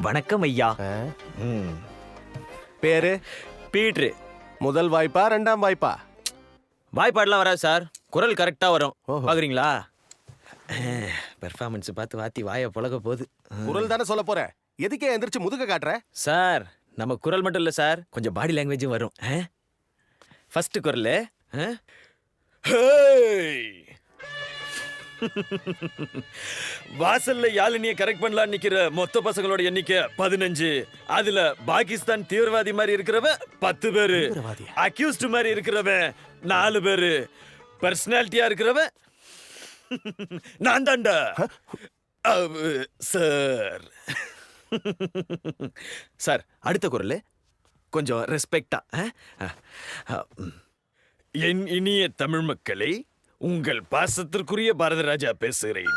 வணக்கம் ஐயா. பேரு? பீட்ரு. முதல் வாய்ப்பா ரெண்டாம் வாய்ப்பா? வாய்ப்பாடுலாம் வராது சார், குரல் கரெக்டா வரும். ஓஹோ. பாக்குறீங்களா? பெர்ஃபார்மன்ஸ் பார்த்து வாத்தி வாயை புழக போகுது. குரல் தானே சொல்ல போற, எதுக்கே எந்திரிச்சு முதுக காட்டுற? சார் நம்ம குரல் மட்டும் இல்ல சார், கொஞ்சம் பாடி லாங்குவேஜும் வரும். ஃபர்ஸ்ட் குரல் வாசல்ல யாழினிய கரெக்ட் பண்ணலாம் நிக்கிற மொத்த பசங்களோட எண்ணிக்கை 15. அதுல பாகிஸ்தான் தீவிரவாதி மாதிரி இருக்கிறவன் 10 பேரு, அக்யூஸ்ட் மாதிரி இருக்கிறவன் 4 பேரு, பர்சனாலிட்டியா இருக்கிறவன் நான் தாண்டா சார். சார் அடுத்த குரல் கொஞ்சம் ரெஸ்பெக்டா. என் இனிய தமிழ் மக்களை, உங்கள் பாசத்திற்குரிய பாரதராஜா பேசுகிறேன்.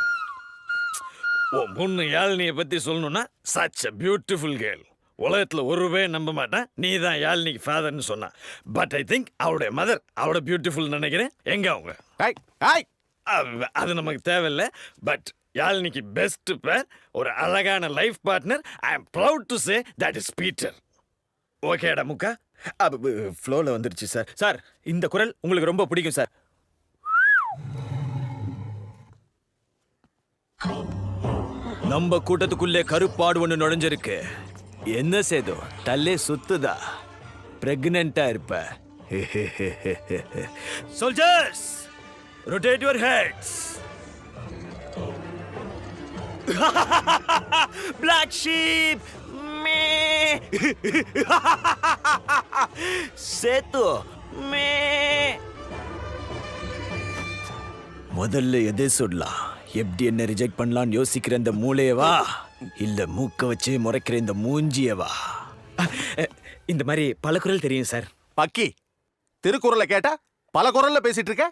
உன் பொண்ணு யாழினியை பத்தி சொல்லணும்னா such a beautiful girl. உலகத்துல ஒருவே நம்ப மாட்டான் நீ தான் யாழினிக்கு ஃபாதர்னு சொன்னான். பட் ஐ திங்க் அவளுடைய மதர் அவளோட பியூட்டிஃபுல் நினைக்கிறேன். எங்க அவங்க? அது நமக்கு தேவையில்லை. பட் யாழினிக்கு பெஸ்ட் பேர், ஒரு அழகான life partner. I am proud to say that is Peter. ஓகேடா முக்கா? ஃப்ளோவில் வந்துருச்சு சார். சார் இந்த குரல் உங்களுக்கு ரொம்ப பிடிக்கும் சார். நம்ம கூட்டத்துக்குள்ளே கருப்பாடு ஒன்று நுழைஞ்சிருக்கு. என்ன சேதோ தல்லே சுத்துதா? பிரெக்னெண்டா இருப்ப. Soldiers rotate your heads. Black sheep. Me. சேத்து me. முதல்ல எதை சொல்லலாம், எப்படி என்ன ரிஜெக்ட் பண்ணலாம்னு யோசிக்கிற இந்த மூளையவா, இல்ல மூக்க வச்சு முறைக்கிற இந்த மூஞ்சியவா? இந்த மாதிரி பல குரல் தெரியும் சார். பக்கி, திருக்குறளை கேட்டா பல குரல்ல பேசிட்டு இருக்க.